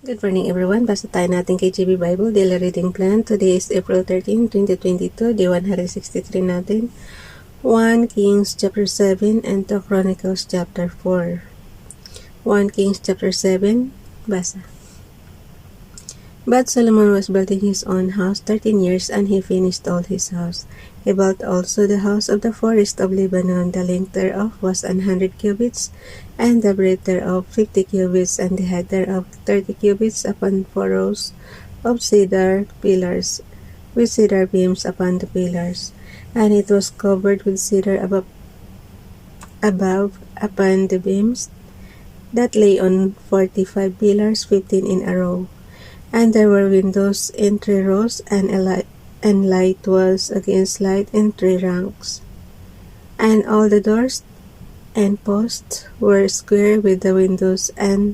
Good morning everyone. Basa tayo natin kay GB Bible Daily Reading Plan. Today is April 13, 2022. Day 163 natin. 1 Kings chapter 7 and 2 Chronicles chapter 4. 1 Kings chapter 7. Basa. But Solomon was building his own house 13 years, and he finished all his house. He built also the house of the forest of Lebanon. The length thereof was 100 cubits, and the breadth thereof 50 cubits, and the height thereof 30 cubits, upon 4 rows of cedar pillars, with cedar beams upon the pillars. And it was covered with cedar above upon the beams that lay on 45 pillars, 15 in a row. And there were windows in 3 rows, and light was against light in 3 ranks. And all the doors and posts were square with the windows, and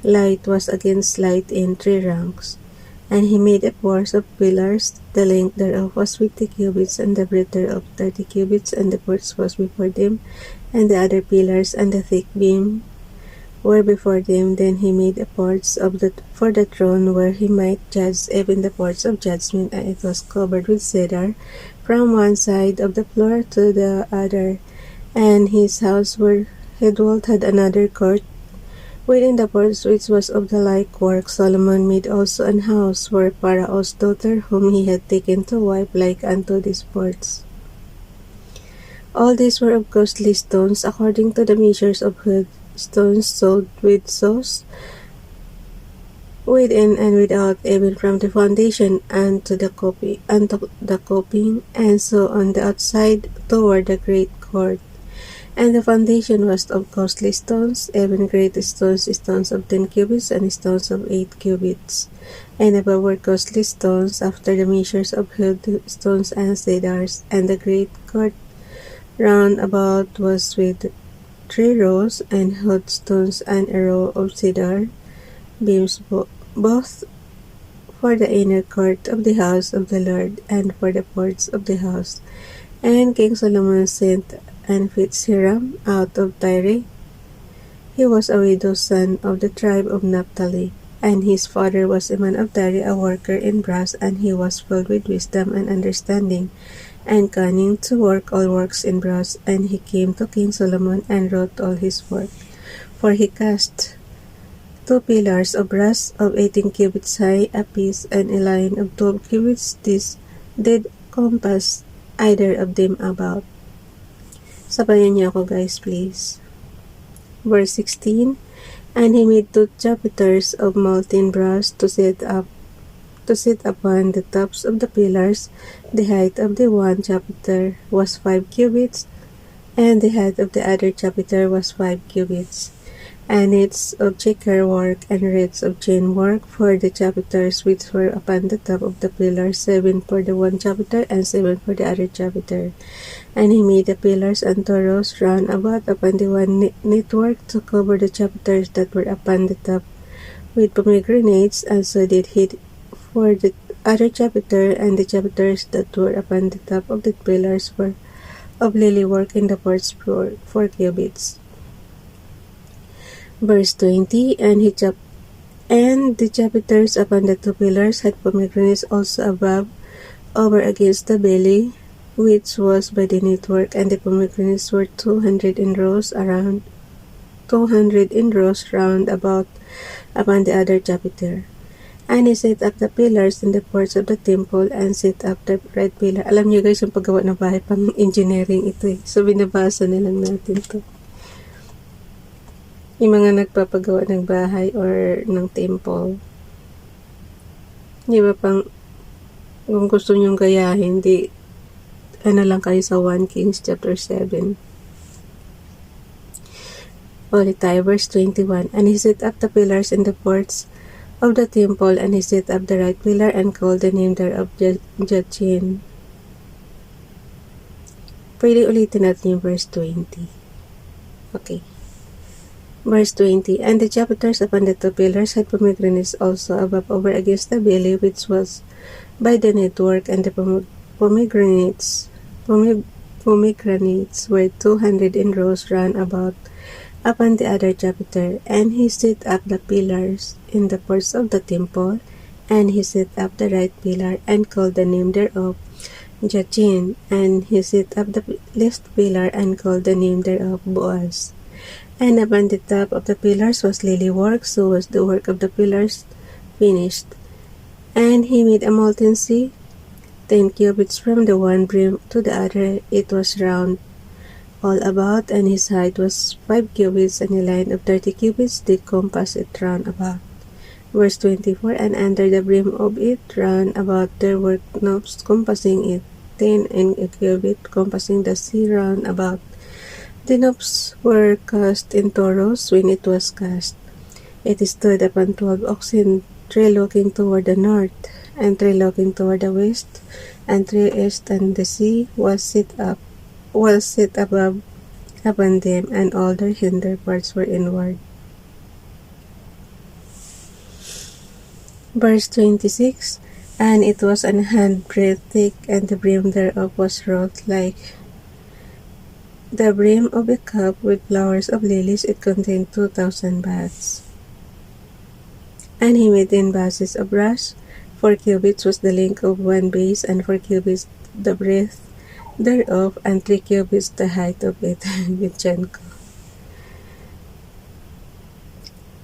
light was against light in 3 ranks. And he made a course of pillars. The length thereof was 50 cubits, and the breadth thereof 30 cubits, and the porch was before them, and the other pillars and the thick beam were before them. Then he made a porch for the throne, where he might judge, even the porch of judgment, and it was covered with cedar from one side of the floor to the other. And his house where he dwelt had another court within the porch, which was of the like work. Solomon made also an house where Pharaoh's daughter, whom he had taken to wife, like unto this porch. All these were of costly stones, according to the measures of wood, stones sewed with saws, within and without, even from the foundation unto the coping, and so on the outside toward the great court. And the foundation was of costly stones, even great stones, stones of 10 cubits, and stones of 8 cubits. And above were costly stones, after the measures of wood, stones and cedars. And the great court round about was with 3 rows and hot stones, and a row of cedar beams, both for the inner court of the house of the Lord, and for the porch of the house. And King Solomon sent and fetched Hiram out of Tyre. He was a widow's son of the tribe of Naphtali, and his father was a man of Tyre, a worker in brass, and he was filled with wisdom and understanding, and cunning to work all works in brass. And he came to King Solomon and wrought all his work. For he cast 2 pillars of brass of 18 cubits high apiece, and a line of 12 cubits. This did compass either of them about. Sabayan niyo ako guys, please. Verse 16. And he made 2 chapiters of molten brass to sit upon the tops of the pillars. The height of the one chapiter was 5 cubits, and the height of the other chapiter was 5 cubits. And it's of checker work and reeds of chain work for the chapiters which were upon the top of the pillars, 7 for the one chapiter, and 7 for the other chapiter. And he made the pillars and 2 rows round about upon the one network, to cover the chapiters that were upon the top with pomegranates, and so did he for the other chapiter. And the chapiters that were upon the top of the pillars were of lily work in the porch for 4 cubits. Verse 20. And the chapiters upon the 2 pillars had pomegranates also above, over against the belly, which was by the network. And the pomegranates were 200 in rows round about upon the other chapiter. And he set up the pillars in the porch of the temple, and set up the right pillar. Alam niyo guys, yung paggawa ng bahay, pang engineering ito eh. So binabasa na lang natin to. Yung mga nagpapagawa ng bahay or ng temple, di ba, pang kung gusto nyong gayahin, di lang kayo sa 1 Kings chapter 7. Ulit tayo, verse 21. And he set up the pillars in the porch of the temple, and he set up the right pillar, and called the name thereof Jachin. Pwede ulitin natin yung verse 20. Okay. Verse 20. And the chapiters upon the 2 pillars had pomegranates also above, over against the belly, which was by the network. And the pomegranates were 200 in rows round about upon the other chapiter. And he set up the pillars in the courts of the temple, and he set up the right pillar, and called the name thereof Jachin, and he set up the left pillar, and called the name thereof Boaz. And upon the top of the pillars was lily work, so was the work of the pillars finished. And he made a molten sea, 10 cubits from the one brim to the other. It was round all about, and his height was 5 cubits, and a line of 30 cubits did compass it round about. Verse 24, and under the brim of it round about there were knobs compassing it, 10 and a cubit, compassing the sea round about. The knobs were cast in toros when it was cast. It stood upon 12 oxen, 3 looking toward the north, and 3 looking toward the west, and 3 east, and the sea was set above upon them, and all their hinder parts were inward. Verse 26, and it was an handbreadth thick, and the brim thereof was wrought like the brim of a cup with flowers of lilies. It contained 2,000 baths. And he made 10 bases of brass. 4 cubits was the length of one base, and 4 cubits the breadth thereof, and 3 cubits the height of it.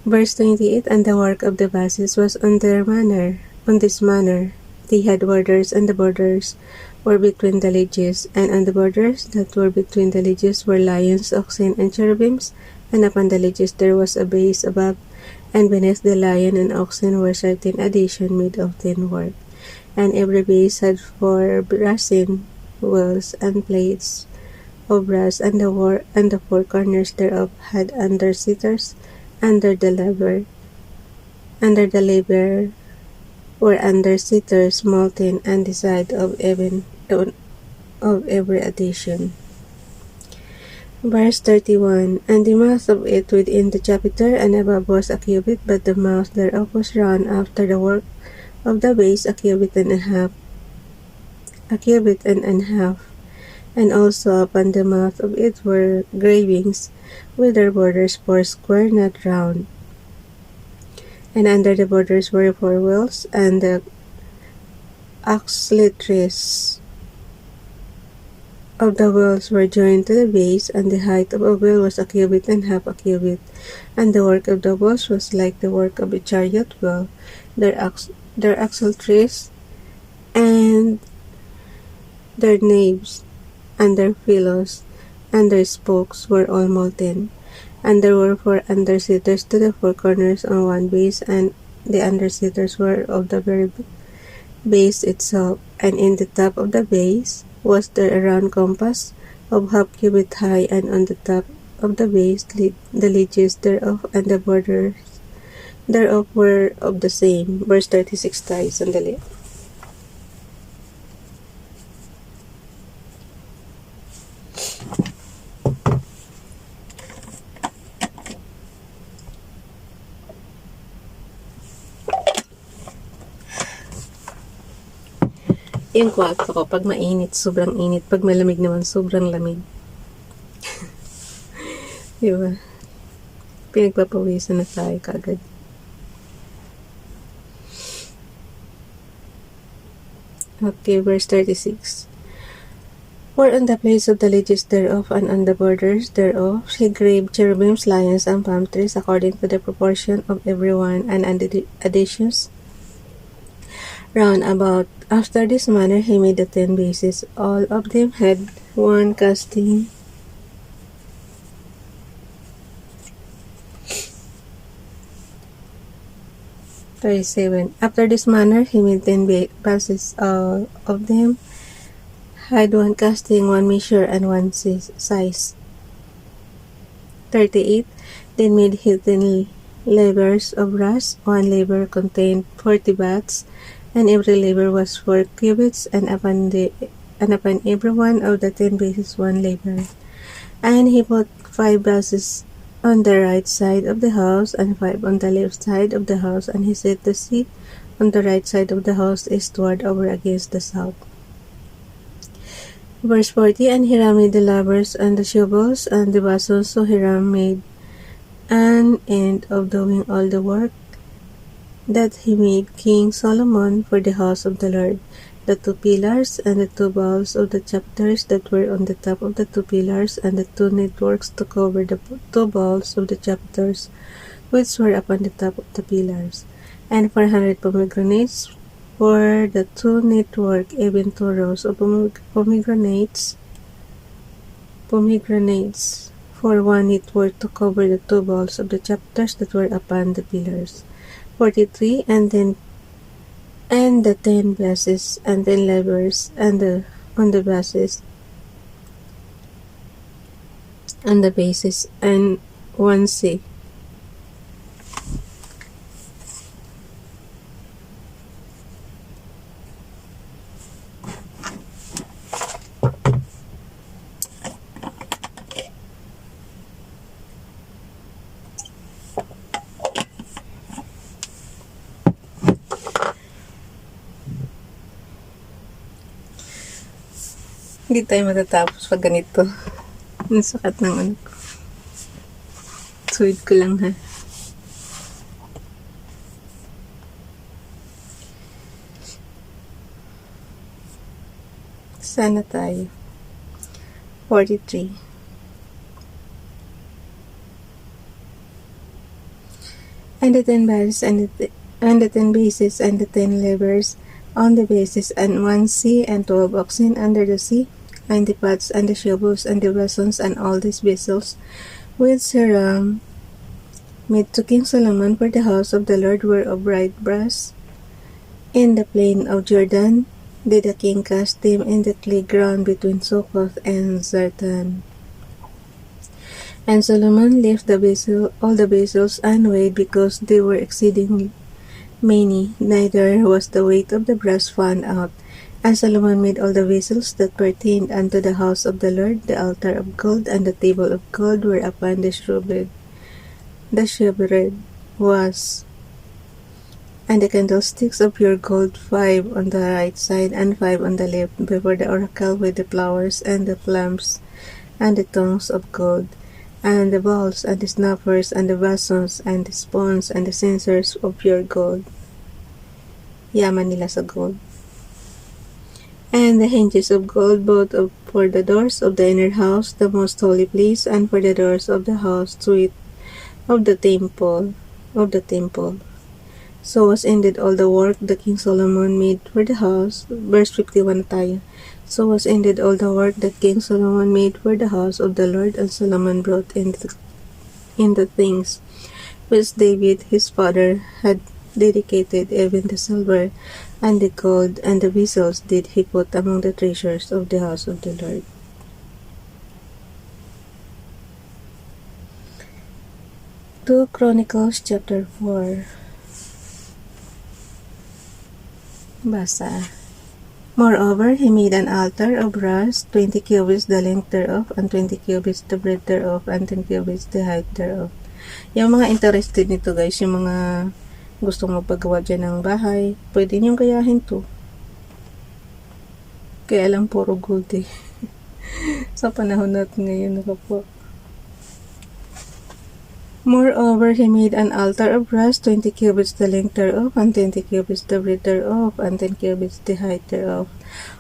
Verse 28, and the work of the bases was on this manner. They had borders, and the borders were between the ledges, and on the borders that were between the ledges were lions, oxen, and cherubims, and upon the ledges there was a base above, and beneath the lion and oxen were certain additions made of tin work. And every base had 4 brassen wheels and plates of brass, and the 4 corners thereof had under-sitters under the lever were under-sitters molten on the side of every addition. Verse 31, and the mouth of it within the chapiter and above was a cubit, but the mouth thereof was round after the work of the base, a cubit and a half. And also upon the mouth of it were gravings, with their borders 4 square, not round. And under the borders were 4 wheels, and the axletrees of the wheels were joined to the base, and the height of a wheel was a cubit and half a cubit. And the work of the wheels was like the work of a chariot wheel. Their axletrees and their naves and their pillows and their spokes were all molten. And there were 4 under-sitters to the 4 corners on one base, and the under-sitters were of the very base itself. And in the top of the base was there a round compass of half cubit high, and on the top of the base the ledges thereof and the borders thereof were of the same. Verse 36 tayo, sandali. Yung kwarto ko, pag mainit, sobrang init. Pag malamig naman, sobrang lamig. Diba? Pinagpapawisan na tayo kagad. Okay, verse 36. For on the place of the ledges thereof, and on the borders thereof, he graved cherubims, lions, and palm trees, according to the proportion of every one, and additions round about. After this manner he made the 10 bases. All of them had 1 casting. After this manner he made 10 bases. All of them had 1 casting, 1 measure, and 1 size. 38. Then made he 10 lavers of brass. 1 laver contained 40 baths, and every laver was 4 cubits, and upon every one of the 10 bases 1 laver. And he put 5 bases on the right side of the house, and 5 on the left side of the house, and he set the seat on the right side of the house eastward over against the south. Verse 40, and Hiram made the lavers and the shovels and the basins, so Hiram made and end of doing all the work that he made King Solomon for the house of the Lord, the two pillars and the two bowls of the chapters that were on the top of the two pillars, and the two networks to cover the two bowls of the chapters which were upon the top of the pillars, and 400 pomegranates for the two network, even 2 rows of pomegranates for one network to cover the two bowls of the chapters that were upon the pillars. 43 and the 10 bases and 10 levers and on the bases and the bases and 1C. Hindi tayo matatapos pag ganito. Ang sakat ng ano ko. Sweet ko lang ha. Sana tayo. 43. And the 10 bases and the 10 bases and the 10 levers on the bases, and 1C and 12 oxen under the sea, and the pots and the shovels and the basins and all these vessels which Hiram made to King Solomon for the house of the Lord were of bright brass. In the plain of Jordan did the king cast them in the clay ground between Succoth and Zartan. And Solomon left all the vessels unweighed, because they were exceeding many, neither was the weight of the brass found out. And Solomon made all the vessels that pertained unto the house of the Lord, the altar of gold, and the table of gold whereupon the shewbread was, and the candlesticks of pure gold, 5 on the right side and 5 on the left, before the oracle with the flowers and the lamps and the tongues of gold, and the bowls and the snuffers and the basins and the spoons and the censers of pure gold. Yaman nila sa gold. And the hinges of gold, both for the doors of the inner house, the most holy place, and for the doors of the house suite of the temple. So was ended all the work the King Solomon made for the house. Verse 51 tayo. So was ended all the work that King Solomon made for the house of the Lord, and Solomon brought in the things which David his father had dedicated, even the silver and the gold and the vessels did he put among the treasures of the house of the Lord. Chronicles chapter 4. Basa. Moreover, he made an altar of brass, 20 cubits the length thereof, and 20 cubits the breadth thereof, and 10 cubits the height thereof. Yung mga interested nito guys, yung mga gustong magpagawa dyan ng bahay, pwede niyong gayahin to. Kaya lang puro gold eh. Sa panahon natin ngayon, po. Moreover, he made an altar of brass, 20 cubits the length thereof, and 20 cubits the breadth thereof, and 10 cubits the height thereof.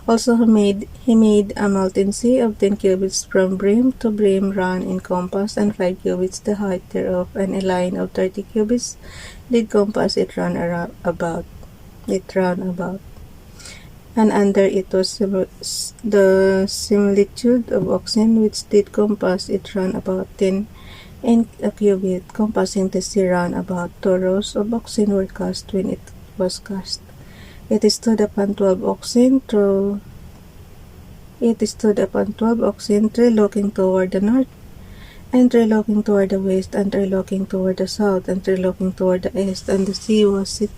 Also he made a mountain sea of 10 cubits from brim to brim round in compass, and 5 cubits the height thereof, and a line of 30 cubits did compass it round about. And under it was the similitude of oxen, which did compass it round about 10 and a cubit, compassing the sea round about. 2 rows of oxen were cast when it was cast. It stood upon 12 oxen, 3 looking toward the north, and 3 looking toward the west, and 3 looking toward the south, and 3 looking toward the east, and the sea was set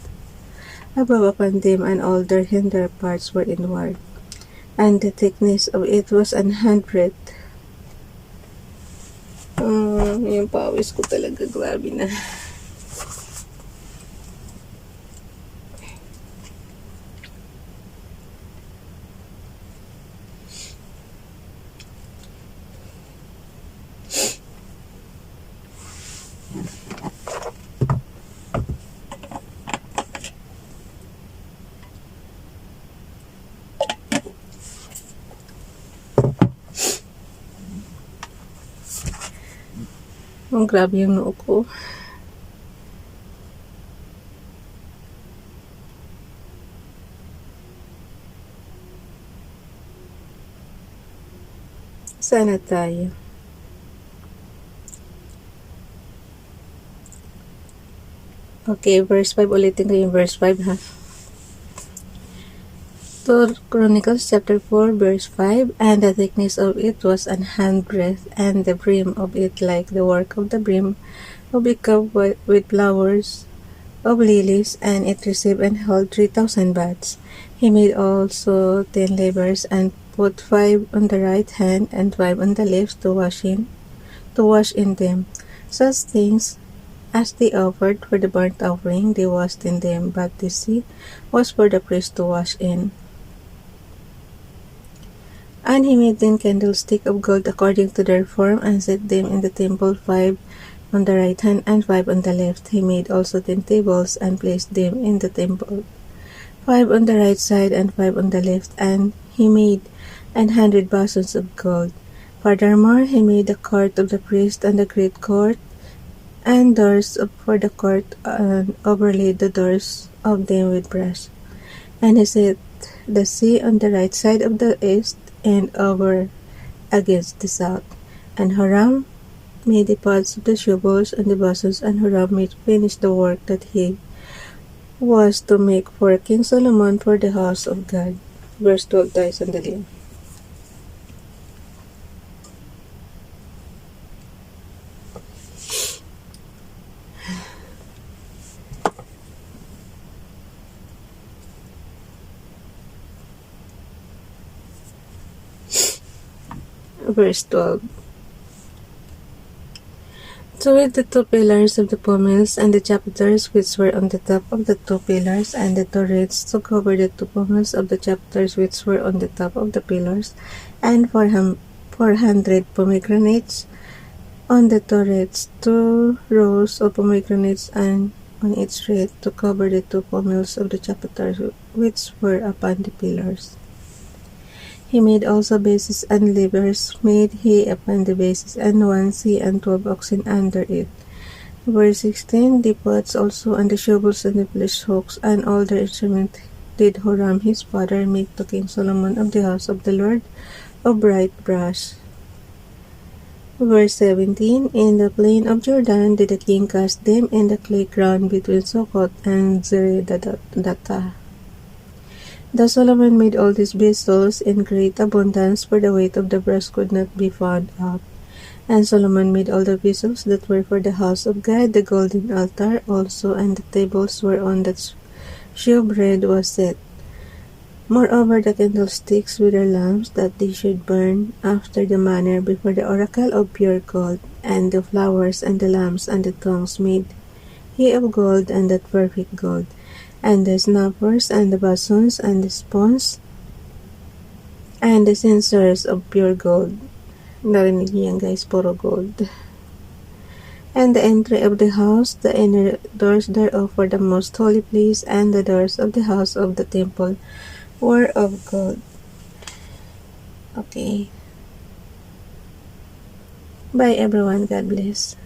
above upon them, and all their hinder parts were inward, and the thickness of it was 100. Yung pawis ko talaga, grabe na. Grabe yung noo ko. Sana tayo. Okay, verse 5. Ulitin ko yung verse 5 ha. So, Chronicles chapter 4 verse 5, and the thickness of it was an handbreadth, and the brim of it like the work of the brim of a cup with flowers of lilies, and it received and held 3,000 baths. He made also 10 lavers, and put 5 on the right hand and 5 on the left to wash in them. Such things as they offered for the burnt offering, they washed in them, but the sea was for the priest to wash in. And he made 10 candlesticks of gold according to their form, and set them in the temple, 5 on the right hand and 5 on the left. He made also 10 tables, and placed them in the temple, 5 on the right side and 5 on the left. And he made 100 basins of gold. Furthermore, he made the court of the priest and the great court, and doors for the court, and overlaid the doors of them with brass. And he set the sea on the right side of the east, and over against the south. And Hiram made the pots of the shovels and the basins, and Hiram made finish the work that he was to make for King Solomon for the house of God. Verse 12 tayo sandali. Verse 12. So with the 2 pillars of the pommels, and the chapiters which were on the top of the 2 pillars, and the turrets to cover the 2 pommels of the chapiters which were on the top of the pillars, and 400 pomegranates on the turrets, 2 rows of pomegranates and on each rate to cover the 2 pommels of the chapiters which were upon the pillars. He made also bases and levers made he upon the bases, and 1 sea and 12 oxen under it. Verse 16, the pots also and the shovels and the flesh hooks and all their instruments did Hiram his father make to King Solomon of the house of the Lord of bright brass. Verse 17, in the plain of Jordan did the king cast them in the clay ground between Succoth and Zeredath. Thus Solomon made all these vessels in great abundance, for the weight of the brass could not be found out. And Solomon made all the vessels that were for the house of God, the golden altar also, and the tables whereon the shewbread was set. Moreover, the candlesticks with their lamps, that they should burn after the manner before the oracle of pure gold, and the flowers and the lamps and the tongues made he of gold, and that perfect gold, and the snuffers and the basons and the sponge and the censers of pure gold. Narinig niyo yan guys, puro gold. And the entry of the house, the inner doors thereof for the most holy place, and the doors of the house of the temple were of gold. Okay. Bye everyone. God bless.